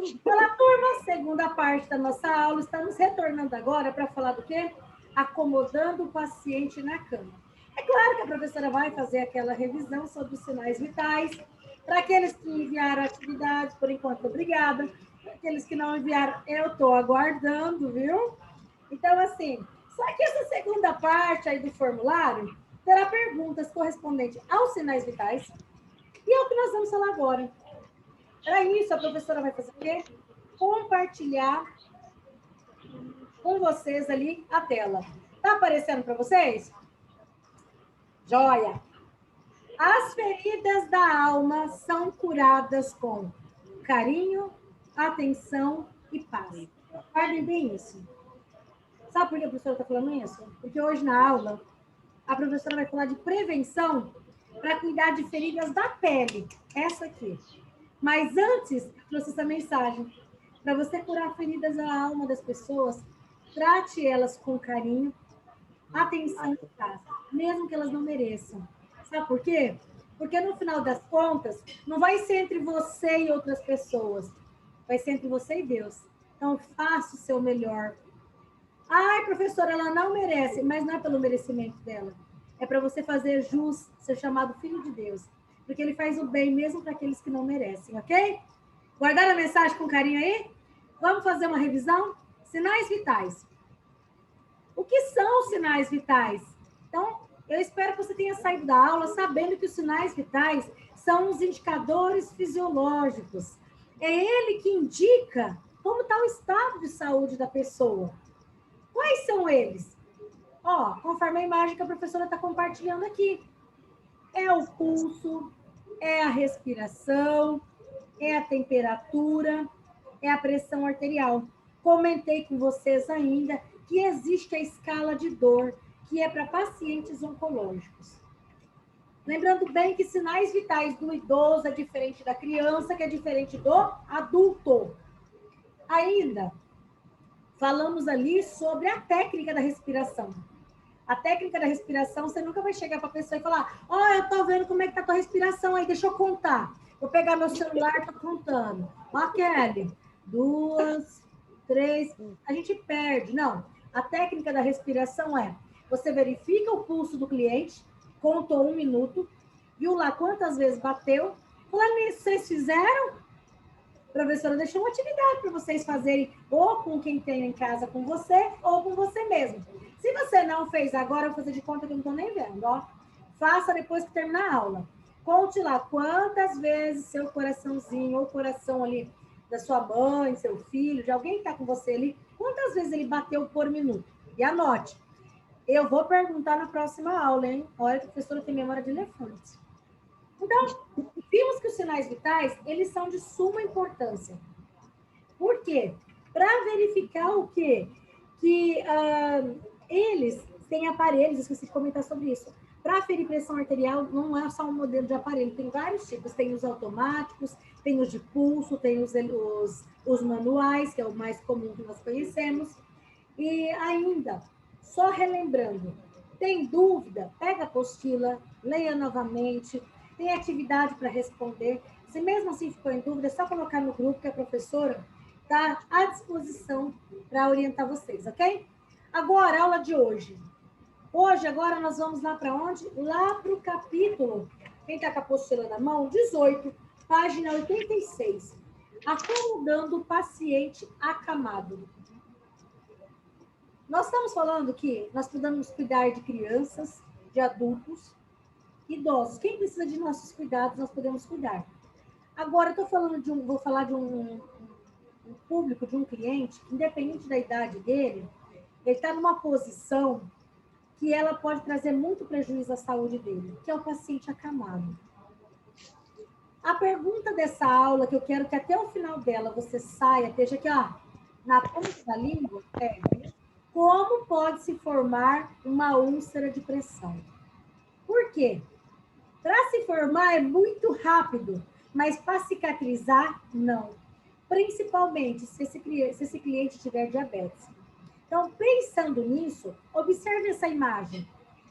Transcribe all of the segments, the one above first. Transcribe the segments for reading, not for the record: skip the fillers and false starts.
Fala, turma, segunda parte da nossa aula. Estamos retornando agora para falar do quê? Acomodando o paciente na cama. É claro que a professora vai fazer aquela revisão sobre os sinais vitais. Para aqueles que enviaram atividades, por enquanto, obrigada. Para aqueles que não enviaram, eu estou aguardando, viu? Então, assim, só que essa segunda parte aí do formulário terá perguntas correspondentes aos sinais vitais e é o que nós vamos falar agora. Para isso, a professora vai fazer o quê? Compartilhar com vocês ali a tela. Tá aparecendo para vocês? Joia! As feridas da alma são curadas com carinho, atenção e paz. Guardem bem isso. Sabe por que a professora está falando isso? Porque hoje na aula, a professora vai falar de prevenção para cuidar de feridas da pele. Essa aqui. Mas antes, eu trouxe essa mensagem. Para você curar feridas da alma das pessoas, trate elas com carinho, atenção e paz, mesmo que elas não mereçam. Sabe por quê? Porque no final das contas, não vai ser entre você e outras pessoas, vai ser entre você e Deus. Então, faça o seu melhor. Ai, professora, ela não merece, mas não é pelo merecimento dela. É para você fazer jus, ser chamado filho de Deus. Porque ele faz o bem mesmo para aqueles que não merecem, ok? Guardaram a mensagem com carinho aí? Vamos fazer uma revisão? Sinais vitais. O que são os sinais vitais? Então, eu espero que você tenha saído da aula sabendo que os sinais vitais são os indicadores fisiológicos. É ele que indica como está o estado de saúde da pessoa. Quais são eles? Ó, conforme a imagem que a professora está compartilhando aqui. É o pulso, é a respiração, é a temperatura, é a pressão arterial. Comentei com vocês ainda que existe a escala de dor, que é para pacientes oncológicos. Lembrando bem que sinais vitais do idoso é diferente da criança, que é diferente do adulto. Ainda, falamos ali sobre a técnica da respiração. A técnica da respiração, você nunca vai chegar para a pessoa e falar, ó, eu tô vendo como é que tá a tua respiração aí, deixa eu contar. Vou pegar meu celular, tô contando. Ó, Kelly, 2, 3, a gente perde. Não, a técnica da respiração é, você verifica o pulso do cliente, contou 1 minuto, viu lá quantas vezes bateu. Falando nisso, vocês fizeram? A professora deixou uma atividade para vocês fazerem ou com quem tem em casa com você ou com você mesmo. Se você não fez agora, eu vou fazer de conta que eu não estou nem vendo, ó. Faça depois que terminar a aula. Conte lá quantas vezes seu coraçãozinho ou coração ali da sua mãe, seu filho, de alguém que está com você ali, quantas vezes ele bateu por minuto. E anote. Eu vou perguntar na próxima aula, hein? Olha que a professora tem memória de elefante. Então, vimos que os sinais vitais, eles são de suma importância. Por quê? Para verificar o quê? Que eles têm aparelhos, esqueci de comentar sobre isso. Para aferir pressão arterial, não é só um modelo de aparelho, tem vários tipos. Tem os automáticos, tem os de pulso, tem os manuais, que é o mais comum que nós conhecemos. E ainda, só relembrando, tem dúvida? Pega a apostila, leia novamente, tem atividade para responder. Se mesmo assim ficou em dúvida, é só colocar no grupo que a professora está à disposição para orientar vocês, ok? Agora, a aula de hoje. Hoje, agora, nós vamos lá para onde? Lá para o capítulo, quem está com a apostila na mão? 18, página 86. Acomodando o paciente acamado. Nós estamos falando que nós podemos cuidar de crianças, de adultos, idosos. Quem precisa de nossos cuidados, nós podemos cuidar. Agora, eu estou falando vou falar de um público, de um cliente, que, independente da idade dele, ele está numa posição que ela pode trazer muito prejuízo à saúde dele, que é o paciente acamado. A pergunta dessa aula, que eu quero que até o final dela você saia, esteja aqui, ó, na ponta da língua, é: como pode se formar uma úlcera de pressão? Por quê? Para se formar é muito rápido, mas para cicatrizar, não. Principalmente se esse cliente tiver diabetes. Então, pensando nisso, observe essa imagem.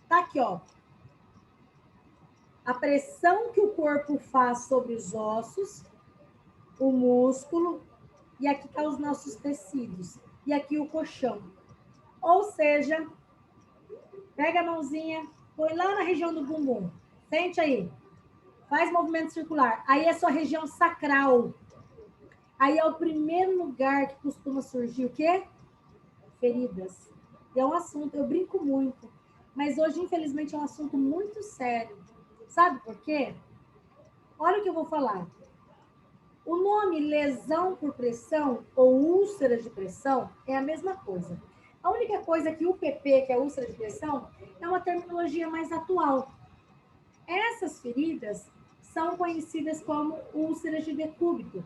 Tá aqui, ó. A pressão que o corpo faz sobre os ossos, o músculo, e aqui tá os nossos tecidos, e aqui o colchão. Ou seja, pega a mãozinha, põe lá na região do bumbum, sente aí, faz movimento circular, aí é sua região sacral. Aí é o primeiro lugar que costuma surgir o quê? Feridas. E é um assunto, eu brinco muito, mas hoje, infelizmente, é um assunto muito sério. Sabe por quê? Olha o que eu vou falar. O nome lesão por pressão ou úlcera de pressão é a mesma coisa. A única coisa é que o UPP, que é a úlcera de pressão, é uma terminologia mais atual. Essas feridas são conhecidas como úlceras de decúbito.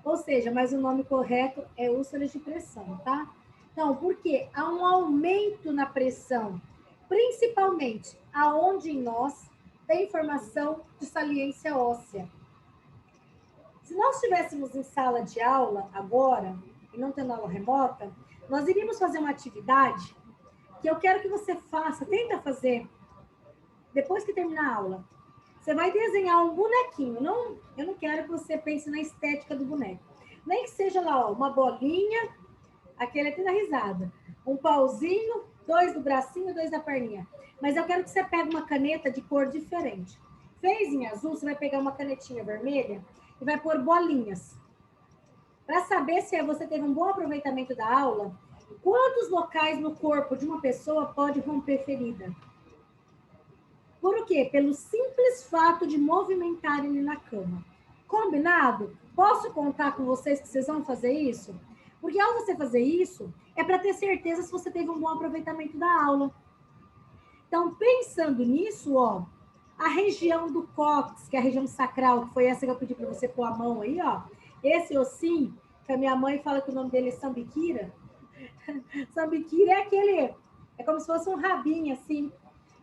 Ou seja, mas o nome correto é úlceras de pressão, tá? Então, por quê? Há um aumento na pressão, principalmente aonde em nós tem formação de saliência óssea. Se nós estivéssemos em sala de aula agora, e não tendo aula remota, nós iríamos fazer uma atividade que eu quero que você faça, tenta fazer, depois que terminar a aula. Você vai desenhar um bonequinho. Não, eu não quero que você pense na estética do boneco. Nem que seja lá, ó, uma bolinha, aquele até da risada, um pauzinho, 2 do bracinho, 2 da perninha. Mas eu quero que você pegue uma caneta de cor diferente. Fez em azul, você vai pegar uma canetinha vermelha e vai pôr bolinhas. Para saber se você teve um bom aproveitamento da aula, quantos locais no corpo de uma pessoa pode romper ferida? Por quê? Pelo simples fato de movimentar ele na cama. Combinado? Posso contar com vocês que vocês vão fazer isso? Porque ao você fazer isso, é para ter certeza se você teve um bom aproveitamento da aula. Então, pensando nisso, ó, a região do cóccix, que é a região sacral, que foi essa que eu pedi para você pôr a mão aí, ó. Esse ossinho, que a minha mãe fala que o nome dele é sambiquira. Sambiquira é aquele, é como se fosse um rabinho, assim.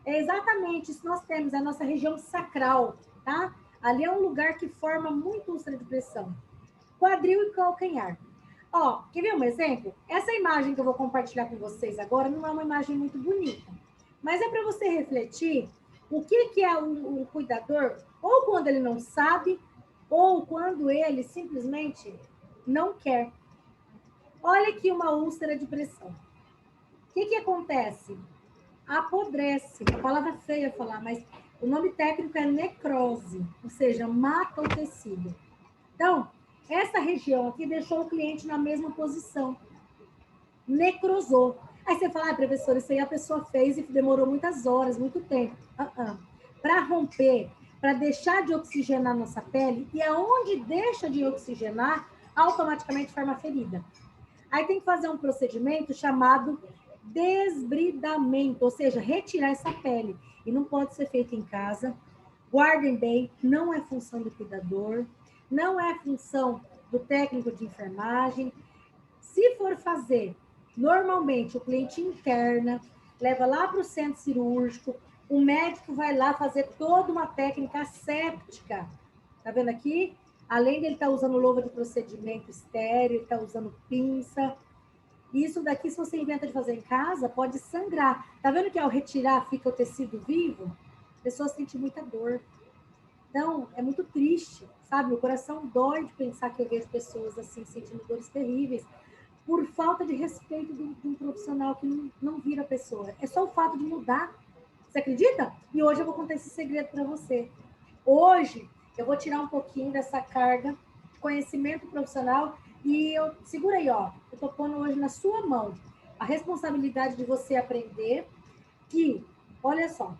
É exatamente isso que nós temos, a nossa região sacral, tá? Ali é um lugar que forma muito úlcera de pressão. Quadril e calcanhar. Ó, quer ver um exemplo? Essa imagem que eu vou compartilhar com vocês agora não é uma imagem muito bonita, mas é para você refletir o que é o cuidador, ou quando ele não sabe, ou quando ele simplesmente não quer. Olha aqui uma úlcera de pressão. O que acontece? Apodrece, uma palavra feia falar, mas o nome técnico é necrose, ou seja, mata o tecido. Então, essa região aqui deixou o cliente na mesma posição, necrosou. Aí você fala, professor, isso aí a pessoa fez e demorou muitas horas, muito tempo. Para romper, para deixar de oxigenar nossa pele, e aonde deixa de oxigenar, automaticamente forma ferida. Aí tem que fazer um procedimento chamado desbridamento, ou seja, retirar essa pele. E não pode ser feito em casa. Guardem bem, não é função do cuidador, não é função do técnico de enfermagem. Se for fazer, normalmente o cliente interna, leva lá para o centro cirúrgico, o médico vai lá fazer toda uma técnica asséptica. Tá vendo aqui? Além dele estar usando luva de procedimento estéreo, está usando pinça. Isso daqui, se você inventa de fazer em casa, pode sangrar. Tá vendo que ao retirar fica o tecido vivo? A pessoa sente muita dor. Então, é muito triste, sabe? O coração dói de pensar que eu vejo pessoas assim, sentindo dores terríveis, por falta de respeito de um profissional que não vira a pessoa. É só o fato de mudar. Você acredita? E hoje eu vou contar esse segredo para você. Hoje, eu vou tirar um pouquinho dessa carga de conhecimento profissional e eu segura aí, ó. Eu tô pondo hoje na sua mão a responsabilidade de você aprender que, olha só,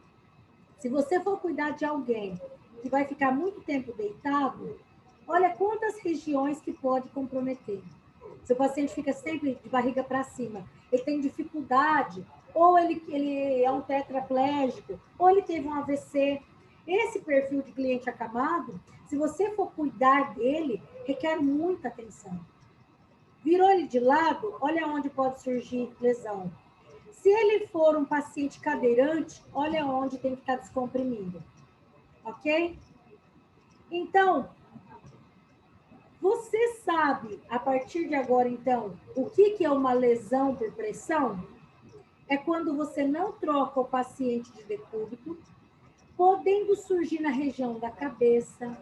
se você for cuidar de alguém que vai ficar muito tempo deitado, olha quantas regiões que pode comprometer. Se o paciente fica sempre de barriga para cima, ele tem dificuldade, ou ele é um tetraplégico, ou ele teve um AVC. Esse perfil de cliente acamado, se você for cuidar dele, requer muita atenção. Virou ele de lado, olha onde pode surgir lesão. Se ele for um paciente cadeirante, olha onde tem que estar descomprimindo. Ok? Então, você sabe, a partir de agora, então, o que é uma lesão por pressão? É quando você não troca o paciente de decúbito, podendo surgir na região da cabeça,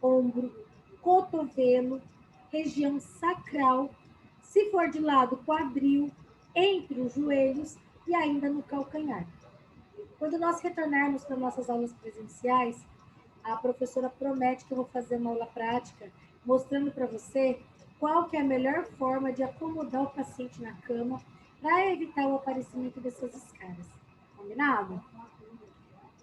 ombro, cotovelo, região sacral, se for de lado, quadril, entre os joelhos e ainda no calcanhar. Quando nós retornarmos para nossas aulas presenciais, a professora promete que eu vou fazer uma aula prática mostrando para você qual que é a melhor forma de acomodar o paciente na cama para evitar o aparecimento dessas escaras. Combinado?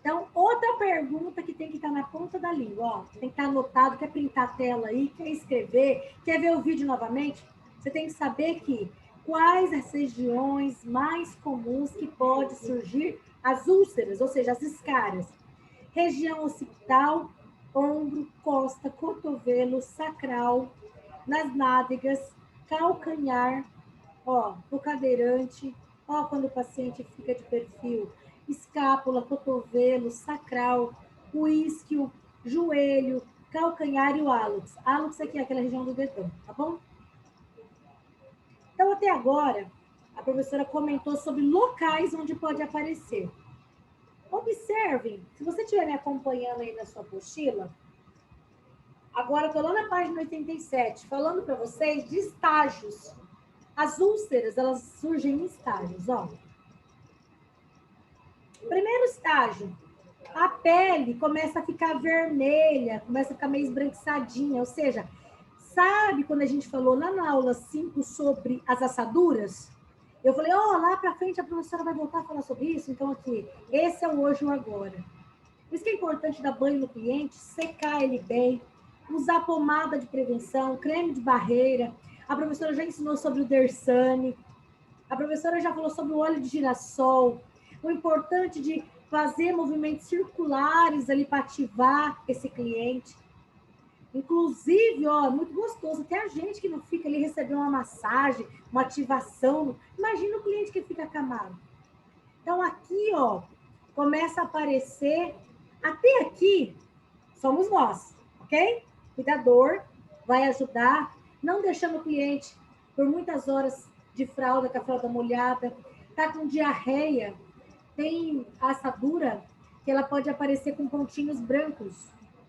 Então, outra pergunta que tem que estar na ponta da língua, ó, tem que estar anotado, quer printar a tela aí, quer escrever, quer ver o vídeo novamente, você tem que saber que quais as regiões mais comuns que pode surgir as úlceras, ou seja, as escaras. Região occipital, ombro, costa, cotovelo, sacral, nas nádegas, calcanhar, ó, o cadeirante, ó, quando o paciente fica de perfil, escápula, cotovelo, sacral, o isquio, joelho, calcanhar e o hálux. Hálux aqui é aquela região do dedão, tá bom? Então, até agora, a professora comentou sobre locais onde pode aparecer. Observem, se você estiver me acompanhando aí na sua apostila, agora estou lá na página 87, falando para vocês de estágios. As úlceras, elas surgem em estágios, ó. Primeiro estágio, a pele começa a ficar vermelha, começa a ficar meio esbranquiçadinha, ou seja, sabe quando a gente falou lá na aula 5 sobre as assaduras? Eu falei, ó, lá para frente a professora vai voltar a falar sobre isso, então aqui, esse é o hoje e o agora. Por isso que é importante dar banho no cliente, secar ele bem, usar pomada de prevenção, creme de barreira. A professora já ensinou sobre o Dersane, a professora já falou sobre o óleo de girassol, o importante de fazer movimentos circulares ali para ativar esse cliente. Inclusive, ó, muito gostoso, até a gente que não fica ali recebendo uma massagem, uma ativação. Imagina o cliente que fica acamado. Então, aqui, ó, começa a aparecer, até aqui, somos nós, ok? Cuidador vai ajudar, não deixando o cliente por muitas horas de fralda, com a fralda molhada, tá com diarreia, tem assadura, que ela pode aparecer com pontinhos brancos.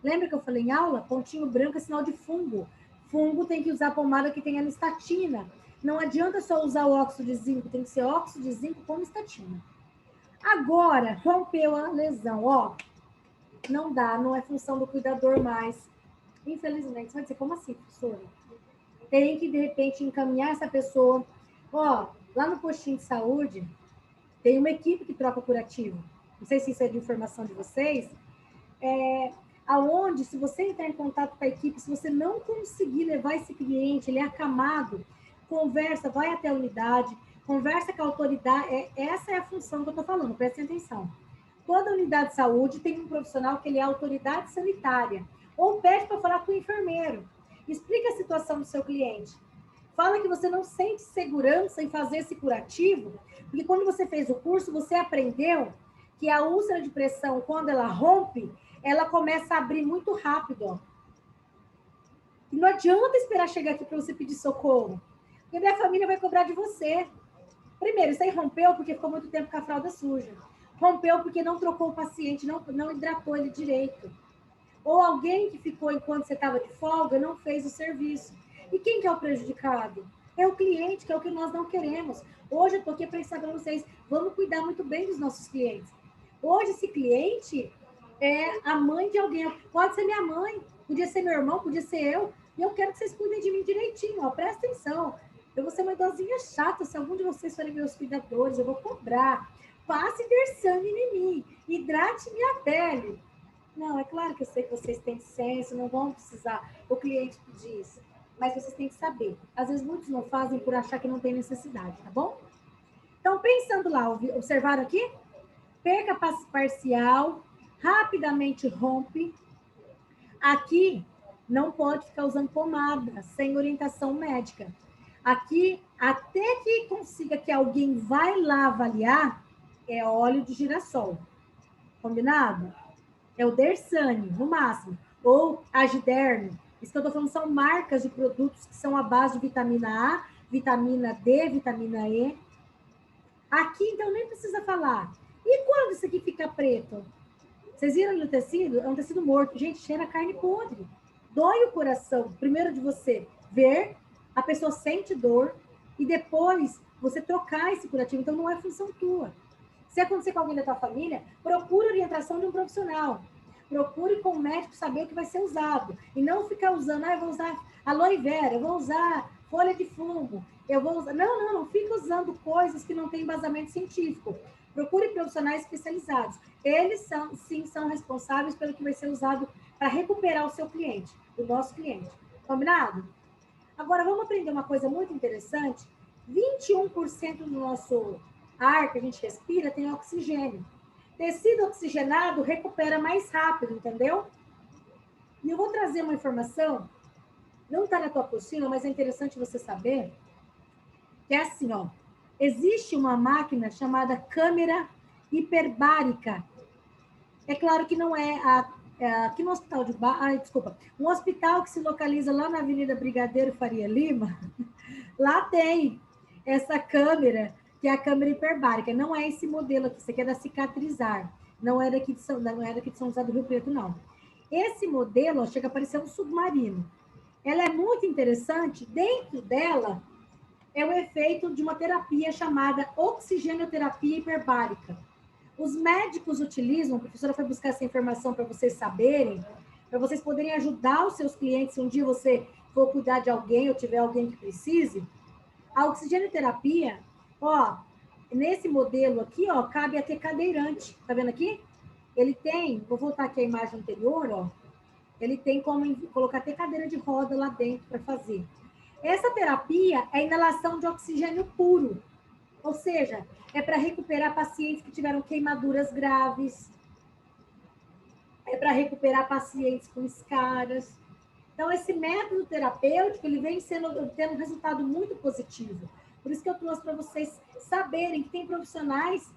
Lembra que eu falei em aula? Pontinho branco é sinal de fungo. Fungo tem que usar pomada que tenha estatina. Não adianta só usar o óxido de zinco, tem que ser óxido de zinco com estatina. Agora, rompeu a lesão, ó. Não dá, não é função do cuidador mais. Infelizmente, você vai dizer, como assim, professora? Tem que, de repente, encaminhar essa pessoa. Ó, lá no postinho de saúde, tem uma equipe que troca curativo. Não sei se isso é de informação de vocês. Aonde, se você entrar em contato com a equipe, se você não conseguir levar esse cliente, ele é acamado, conversa, vai até a unidade, conversa com a autoridade. Essa é a função que eu estou falando, prestem atenção. Toda unidade de saúde tem um profissional que ele é autoridade sanitária, ou pede para falar com o enfermeiro. Explica a situação do seu cliente. Fala que você não sente segurança em fazer esse curativo, porque quando você fez o curso, você aprendeu que a úlcera de pressão, quando ela rompe, ela começa a abrir muito rápido. Ó. E não adianta esperar chegar aqui para você pedir socorro, porque minha família vai cobrar de você. Primeiro, isso aí rompeu porque ficou muito tempo com a fralda suja. Rompeu porque não trocou o paciente, não hidratou ele direito. Ou alguém que ficou enquanto você estava de folga não fez o serviço. E quem que é o prejudicado? É o cliente, que é o que nós não queremos. Hoje eu estou aqui para ensinar para vocês, vamos cuidar muito bem dos nossos clientes. Hoje esse cliente é a mãe de alguém, pode ser minha mãe, podia ser meu irmão, podia ser eu, e eu quero que vocês cuidem de mim direitinho, ó, presta atenção. Eu vou ser uma idosinha chata, se algum de vocês forem meus cuidadores, eu vou cobrar. Passe Dersane em mim, hidrate minha pele. Não, é claro que eu sei que vocês têm senso, não vão precisar o cliente pedir isso. Mas vocês têm que saber. Às vezes muitos não fazem por achar que não tem necessidade, tá bom? Então, pensando lá, observaram aqui? Perca parcial, rapidamente rompe. Aqui, não pode ficar usando pomada, sem orientação médica. Aqui, até que consiga que alguém vai lá avaliar, é óleo de girassol. Combinado? É o Dersane, no máximo. Ou Agiderme. Isso que eu estou falando são marcas de produtos que são à base de vitamina A, vitamina D, vitamina E. Aqui, então, nem precisa falar. E quando isso aqui fica preto? Vocês viram no tecido? É um tecido morto. Gente, cheira carne podre. Dói o coração, primeiro de você ver, a pessoa sente dor e depois você trocar esse curativo. Então, não é função tua. Se acontecer com alguém da tua família, procure orientação de um profissional. Procure com o médico saber o que vai ser usado. E não ficar usando, eu vou usar aloe vera, eu vou usar folha de fumo, eu vou usar... Não fica usando coisas que não têm embasamento científico. Procure profissionais especializados. Eles são responsáveis pelo que vai ser usado para recuperar o seu cliente, o nosso cliente. Combinado? Agora, vamos aprender uma coisa muito interessante. 21% do nosso ar que a gente respira tem oxigênio. Tecido oxigenado recupera mais rápido, entendeu? E eu vou trazer uma informação, não está na tua apostila, mas é interessante você saber, que é assim, ó. Existe uma máquina chamada câmera hiperbárica. É claro que não é aqui no hospital de desculpa, um hospital que se localiza lá na Avenida Brigadeiro Faria Lima, lá tem essa câmera, que é a câmera hiperbárica. Não é esse modelo aqui, isso aqui é da Cicatrizar. Não é daqui de São José do Rio Preto, não. Esse modelo, ó, chega a parecer um submarino. Ela é muito interessante. Dentro dela é o efeito de uma terapia chamada oxigenoterapia hiperbárica. Os médicos utilizam, a professora foi buscar essa informação para vocês saberem, para vocês poderem ajudar os seus clientes se um dia você for cuidar de alguém ou tiver alguém que precise. A oxigenoterapia, ó, nesse modelo aqui, ó, cabe até cadeirante. Tá vendo aqui? Ele tem, vou voltar aqui a imagem anterior, ó. Ele tem como colocar até cadeira de roda lá dentro para fazer. Essa terapia é inalação de oxigênio puro. Ou seja, é para recuperar pacientes que tiveram queimaduras graves, é para recuperar pacientes com escaras. Então, esse método terapêutico, ele vem tendo um resultado muito positivo. Por isso que eu trouxe para vocês saberem que tem profissionais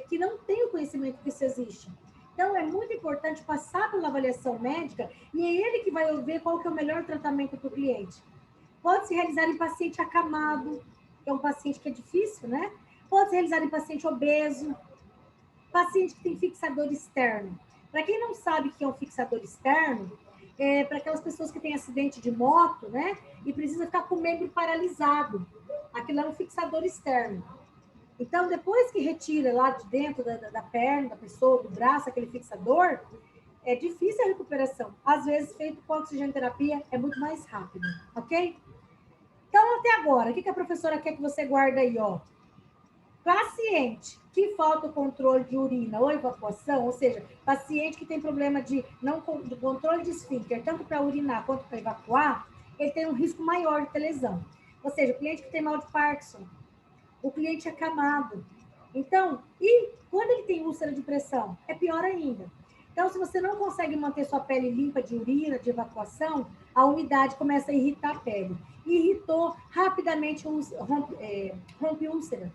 que não têm o conhecimento que isso existe. Então, é muito importante passar pela avaliação médica e é ele que vai ver qual que é o melhor tratamento para o cliente. Pode se realizar em paciente acamado, que é um paciente que é difícil, né? Pode se realizar em paciente obeso, paciente que tem fixador externo. Para quem não sabe o que é um fixador externo, é para aquelas pessoas que têm acidente de moto, né? E precisa ficar com o membro paralisado. Aquilo é um fixador externo. Então, depois que retira lá de dentro da perna da pessoa, do braço, aquele fixador, é difícil a recuperação. Às vezes, feito com oxigenoterapia, é muito mais rápido, ok? Então, até agora, o que a professora quer que você guarde aí, ó? Paciente que falta o controle de urina ou evacuação, ou seja, paciente que tem problema de controle de esfíncter, tanto para urinar quanto para evacuar, ele tem um risco maior de ter lesão. Ou seja, o cliente que tem mal de Parkinson, o cliente acamado. Então, e quando ele tem úlcera de pressão, é pior ainda. Então, se você não consegue manter sua pele limpa de urina, de evacuação, a umidade começa a irritar a pele. Irritou, rapidamente rompe úlcera,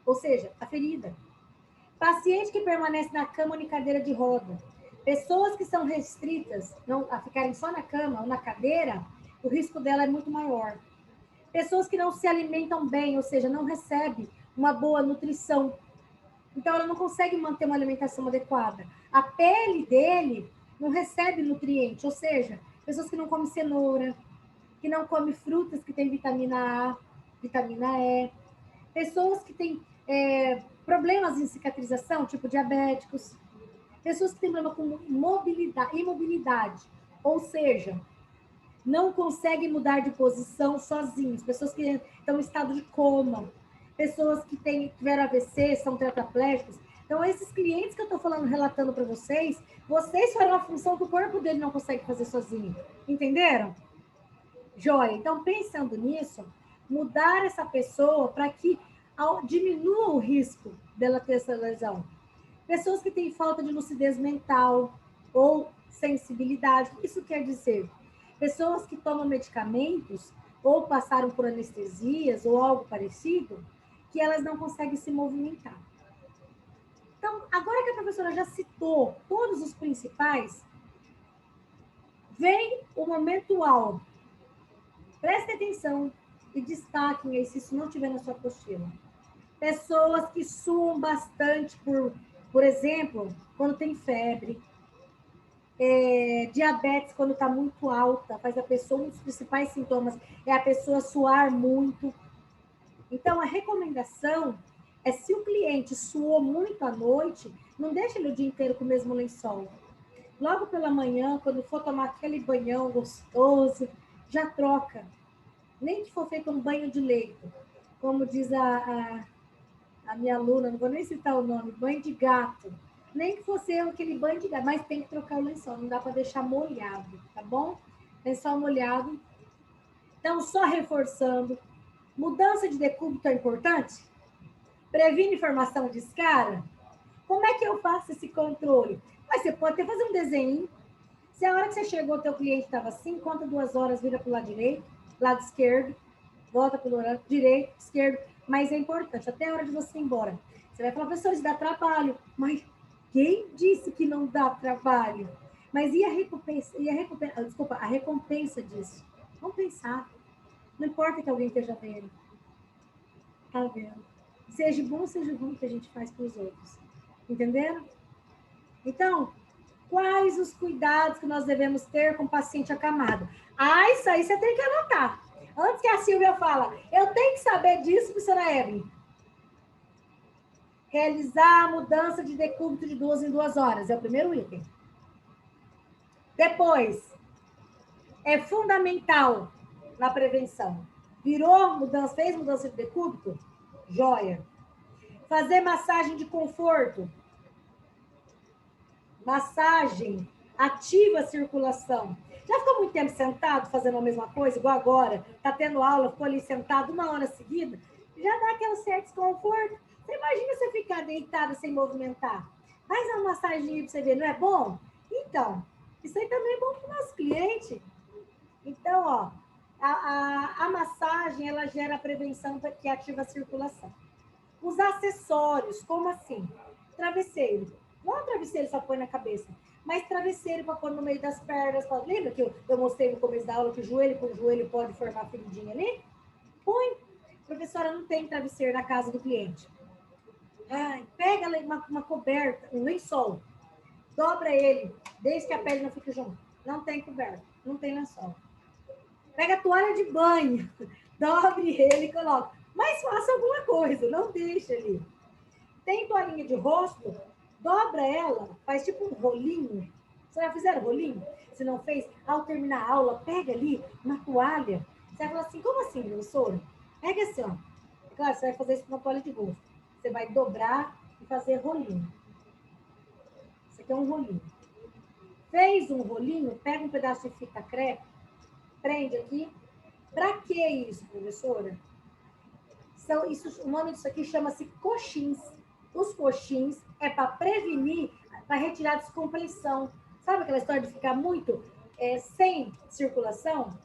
ou seja, a ferida. Paciente que permanece na cama ou em cadeira de roda. Pessoas que são restritas a ficarem só na cama ou na cadeira, o risco dela é muito maior. Pessoas que não se alimentam bem, ou seja, não recebem uma boa nutrição. Então, ela não consegue manter uma alimentação adequada. A pele dele não recebe nutriente, ou seja, pessoas que não comem cenoura, que não comem frutas que têm vitamina A, vitamina E, pessoas que têm problemas em cicatrização, tipo diabéticos, pessoas que têm problema com imobilidade, ou seja, não conseguem mudar de posição sozinhos, pessoas que estão em estado de coma, pessoas que tiveram AVC, são tetraplégicos. Então, esses clientes que eu estou falando, relatando para vocês farão a função que o corpo dele não consegue fazer sozinho. Entenderam? Joia. Então, pensando nisso, mudar essa pessoa para que diminua o risco dela ter essa lesão. Pessoas que têm falta de lucidez mental ou sensibilidade. O que isso quer dizer? Pessoas que tomam medicamentos ou passaram por anestesias ou algo parecido, que elas não conseguem se movimentar. Então, agora que a professora já citou todos os principais, vem o momento alto. Prestem atenção e destaquem aí se isso não estiver na sua apostila. Pessoas que suam bastante por exemplo, quando tem febre. Diabetes, quando está muito alta, faz a pessoa, um dos principais sintomas é a pessoa suar muito. Então, a recomendação é, se o cliente suou muito à noite, não deixa ele o dia inteiro com o mesmo lençol. Logo pela manhã, quando for tomar aquele banhão gostoso, já troca. Nem que for feito um banho de leito. Como diz a minha aluna, não vou nem citar o nome, banho de gato. Nem que fosse aquele banho de gato, mas tem que trocar o lençol, não dá para deixar molhado, tá bom? Lençol molhado. Então, só reforçando, mudança de decúbito é importante? Previne formação de escara? Como é que eu faço esse controle? Mas você pode até fazer um desenho. Se a hora que você chegou, o teu cliente estava assim, conta 2 horas, vira para o lado direito, lado esquerdo, volta para o lado direito, esquerdo. Mas é importante, até a hora de você ir embora. Você vai falar, professor, isso dá trabalho. Mas quem disse que não dá trabalho? Mas e a recompensa? Desculpa, a recompensa disso? Vamos pensar. Não importa que alguém esteja vendo. Tá vendo? Seja bom que a gente faz para os outros. Entenderam? Então, quais os cuidados que nós devemos ter com o paciente acamado? Ah, isso aí você tem que anotar. Antes que a Silvia fala, eu tenho que saber disso, professora Evelyn. Realizar a mudança de decúbito de 2 em 2 horas. É o primeiro item. Depois, é fundamental na prevenção. Virou mudança, fez mudança de decúbito? Joia. Fazer massagem de conforto. Massagem ativa a circulação. Já ficou muito tempo sentado fazendo a mesma coisa, igual agora? Tá tendo aula, ficou ali sentado 1 hora seguida? Já dá aquele certo desconforto. Você imagina você ficar deitada sem movimentar? Faz uma massagem para você ver, não é bom? Então, isso aí também é bom para o nosso cliente. Então, ó, a massagem, ela gera prevenção que ativa a circulação. Os acessórios, como assim? Travesseiro. Não é um travesseiro só põe na cabeça, mas travesseiro para pôr no meio das pernas. Lembra que eu mostrei no começo da aula que o joelho com o joelho pode formar feridinha ali? Põe. Professora, não tem travesseiro na casa do cliente. Ai, pega uma coberta, um lençol, dobra ele, desde que a pele não fique junto. Não tem coberta, não tem lençol. Pega a toalha de banho, dobre ele e coloca. Mas faça alguma coisa, não deixa ali. Tem toalhinha de rosto, dobra ela, faz tipo um rolinho. Vocês já fizeram rolinho? Se não fez, ao terminar a aula, pega ali uma toalha. Você vai falar assim, como assim, professora? Pega assim, ó. É claro, você vai fazer isso com uma toalha de rosto. Você vai dobrar e fazer rolinho. Isso aqui é um rolinho. Fez um rolinho, pega um pedaço de fita crepe, prende aqui. Para que isso, professora? O nome disso aqui chama-se coxins. Os coxins é para prevenir, para retirar a descompressão. Sabe aquela história de ficar muito sem circulação?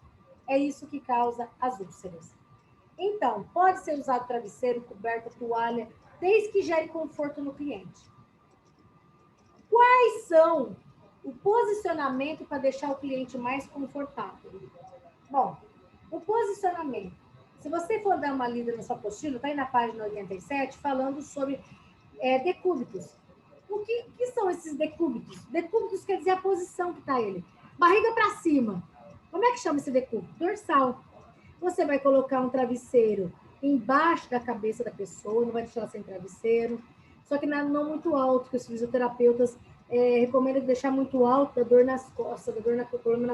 É isso que causa as úlceras. Então, pode ser usado travesseiro, coberta, toalha, desde que gere conforto no cliente. Quais são o posicionamento para deixar o cliente mais confortável? Bom, o posicionamento. Se você for dar uma lida na sua apostila, está aí na página 87, falando sobre decúbitos. O que são esses decúbitos? Decúbitos quer dizer a posição que está ele. Barriga para cima. Como é que chama esse decúbito? Dorsal. Você vai colocar um travesseiro embaixo da cabeça da pessoa, não vai deixar ela sem travesseiro. Só que não muito alto, que os fisioterapeutas recomendam deixar muito alto, da dor nas costas, da dor na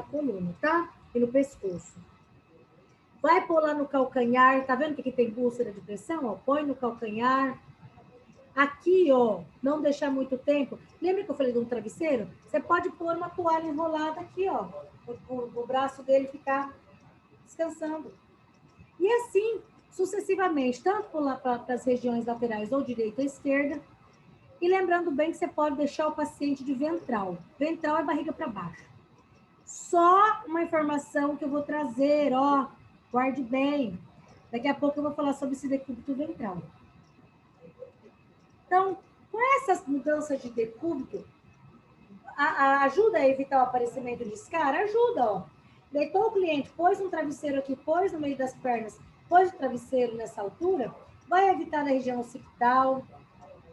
coluna, tá? E no pescoço. Vai pôr lá no calcanhar, tá vendo que aqui tem úlcera de pressão? Ó, põe no calcanhar. Aqui, ó, não deixar muito tempo. Lembra que eu falei de um travesseiro? Você pode pôr uma toalha enrolada aqui, ó, o braço dele ficar descansando. E assim, sucessivamente, tanto para as regiões laterais ou direita ou esquerda. E lembrando bem que você pode deixar o paciente de ventral. Ventral é barriga para baixo. Só uma informação que eu vou trazer, ó, guarde bem. Daqui a pouco eu vou falar sobre esse decúbito ventral. Então, com essas mudanças de decúbito, ajuda a evitar o aparecimento de escara? Ajuda, ó. Deitou o cliente, pôs um travesseiro aqui, pôs no meio das pernas, pôs o travesseiro nessa altura, vai evitar na região occipital,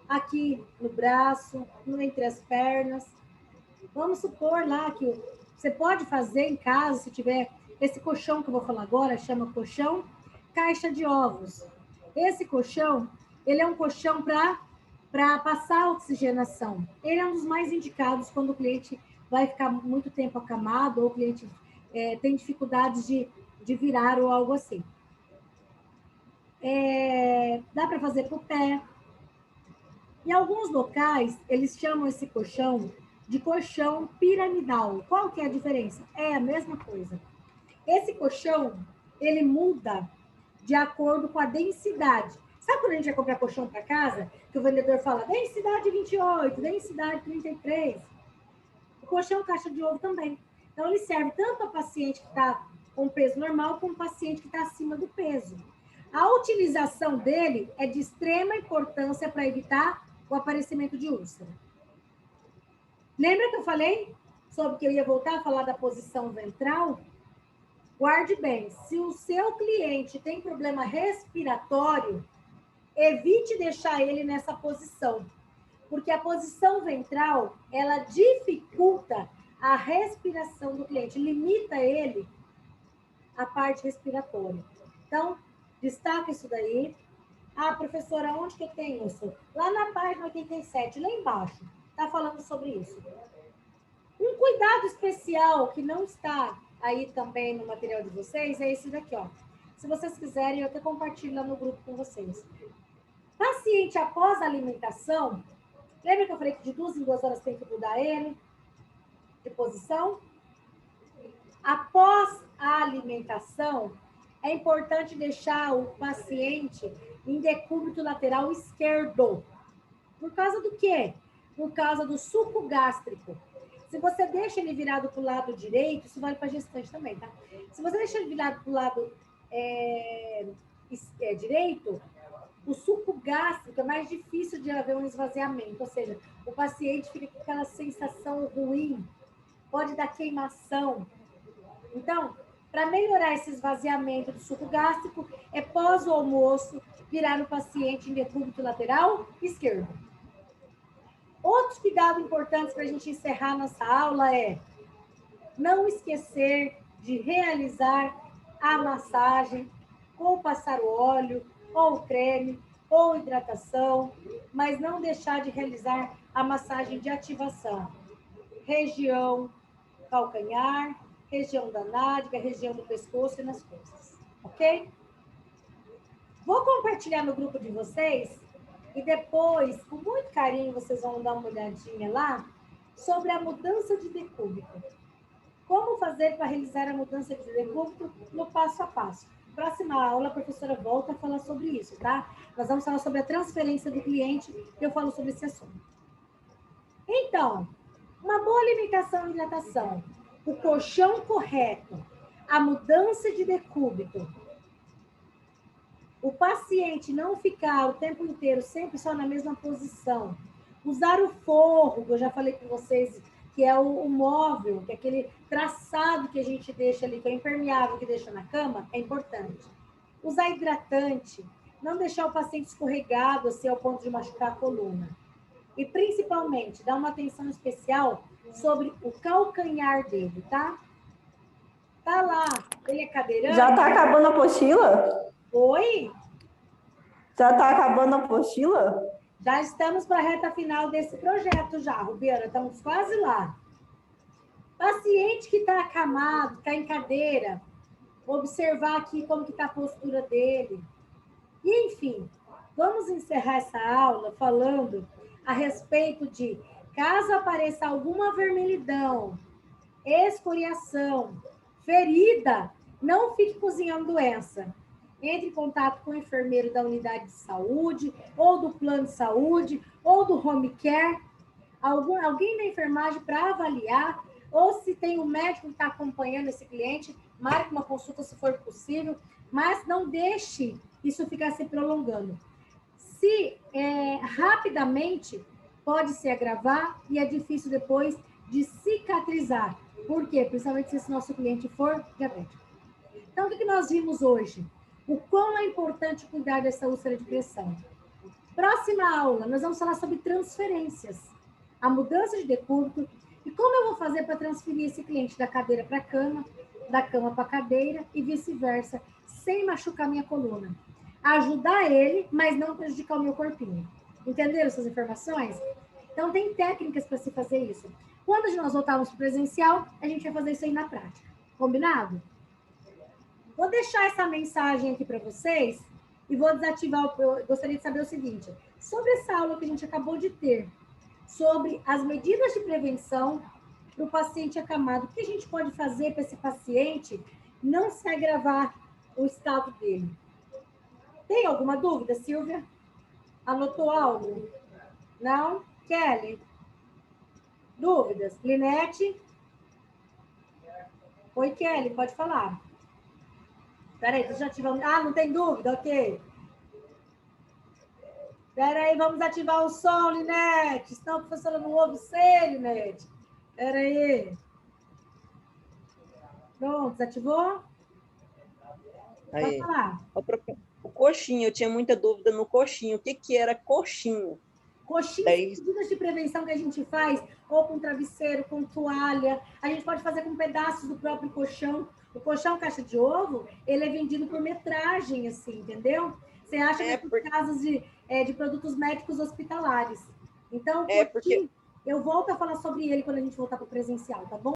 aqui no braço, entre as pernas. Vamos supor lá que você pode fazer em casa, se tiver esse colchão que eu vou falar agora, chama colchão caixa de ovos. Esse colchão, ele é um colchão para passar oxigenação. Ele é um dos mais indicados quando o cliente vai ficar muito tempo acamado ou o cliente tem dificuldades de virar ou algo assim. Dá para fazer para o pé. Em alguns locais, eles chamam esse colchão de colchão piramidal. Qual que é a diferença? É a mesma coisa. Esse colchão, ele muda de acordo com a densidade. Sabe quando a gente vai comprar colchão para casa? Que o vendedor fala densidade 28, densidade 33. O colchão caixa de ovo também. Então, ele serve tanto para paciente que está com peso normal, como paciente que está acima do peso. A utilização dele é de extrema importância para evitar o aparecimento de úlcera. Lembra que eu falei sobre que eu ia voltar a falar da posição ventral? Guarde bem, se o seu cliente tem problema respiratório, evite deixar ele nessa posição, porque a posição ventral, ela dificulta a respiração do cliente, limita ele a parte respiratória. Então, destaca isso daí. Ah, professora, onde que tem isso? Lá na página 87, lá embaixo, está falando sobre isso. Um cuidado especial que não está aí também no material de vocês é esse daqui, ó. Se vocês quiserem, eu até compartilho lá no grupo com vocês. Paciente após a alimentação, lembra que eu falei que de 2 em 2 horas tem que mudar ele de posição? Após a alimentação, é importante deixar o paciente em decúbito lateral esquerdo. Por causa do quê? Por causa do suco gástrico. Se você deixa ele virado para o lado direito, isso vale para gestante também, tá? Se você deixa ele virado para o lado direito, o suco gástrico é mais difícil de haver um esvaziamento, ou seja, o paciente fica com aquela sensação ruim, pode dar queimação. Então, para melhorar esse esvaziamento do suco gástrico, é pós o almoço, virar o paciente em decúbito lateral esquerdo. Outros cuidados importantes para a gente encerrar nossa aula é não esquecer de realizar a massagem ou passar o óleo, ou o creme, ou hidratação, mas não deixar de realizar a massagem de ativação. Região calcanhar, região da nádega, região do pescoço e nas costas, ok? Vou compartilhar no grupo de vocês e depois, com muito carinho, vocês vão dar uma olhadinha lá sobre a mudança de decúbito. Como fazer para realizar a mudança de decúbito no passo a passo. Próxima aula, a professora volta a falar sobre isso, tá? Nós vamos falar sobre a transferência do cliente e eu falo sobre esse assunto. Então, uma boa alimentação e hidratação, o colchão correto, a mudança de decúbito, o paciente não ficar o tempo inteiro sempre só na mesma posição, usar o forro, que eu já falei com vocês, que é o móvel, que é aquele traçado que a gente deixa ali, que é impermeável, que deixa na cama, é importante. Usar hidratante, não deixar o paciente escorregado assim ao ponto de machucar a coluna. E, principalmente, dar uma atenção especial sobre o calcanhar dele, tá? Tá lá, ele é cadeirante. Já tá acabando a apostila? Oi? Já tá acabando a apostila? Já estamos para a reta final desse projeto já, Rubiana, estamos quase lá. Paciente que está acamado, está em cadeira, observar aqui como que está a postura dele. E, enfim, vamos encerrar essa aula falando a respeito de, caso apareça alguma vermelhidão, escoriação, ferida, não fique cozinhando doença. Entre em contato com o enfermeiro da unidade de saúde, ou do plano de saúde, ou do home care, alguém da enfermagem para avaliar, ou se tem um médico que está acompanhando esse cliente, marque uma consulta se for possível, mas não deixe isso ficar se prolongando. Se rapidamente pode se agravar e é difícil depois de cicatrizar. Por quê? Principalmente se esse nosso cliente for diabético. Então, o que nós vimos hoje? O quão é importante cuidar dessa úlcera de pressão. Próxima aula, nós vamos falar sobre transferências. A mudança de decúbito E como eu vou fazer para transferir esse cliente da cadeira para a cama, da cama para a cadeira e vice-versa, sem machucar minha coluna? Ajudar ele, mas não prejudicar o meu corpinho. Entenderam essas informações? Então, tem técnicas para se fazer isso. Quando nós voltarmos para o presencial, a gente vai fazer isso aí na prática. Combinado? Vou deixar essa mensagem aqui para vocês e vou desativar. Eu gostaria de saber o seguinte: sobre essa aula que a gente acabou de ter, sobre as medidas de prevenção para o paciente acamado, o que a gente pode fazer para esse paciente não se agravar o estado dele? Tem alguma dúvida, Silvia? Anotou algo? Não? Kelly? Dúvidas? Linete? Oi, Kelly, pode falar. Peraí, deixa eu ativar. Ah, não tem dúvida? Ok. Peraí, vamos ativar o som, Linete. Senão a professora não ouve você, Linete. Peraí. Pronto, desativou? Aí. Pode falar. O coxinho, eu tinha muita dúvida no coxinho. O que que era coxinho? Coxinhas, medidas de prevenção que a gente faz, ou com travesseiro, com toalha. A gente pode fazer com pedaços do próprio colchão. O colchão caixa de ovo, ele é vendido por metragem, assim, entendeu? Você acha nessas casas de produtos médicos hospitalares. Então, porque eu volto a falar sobre ele quando a gente voltar para o presencial, tá bom?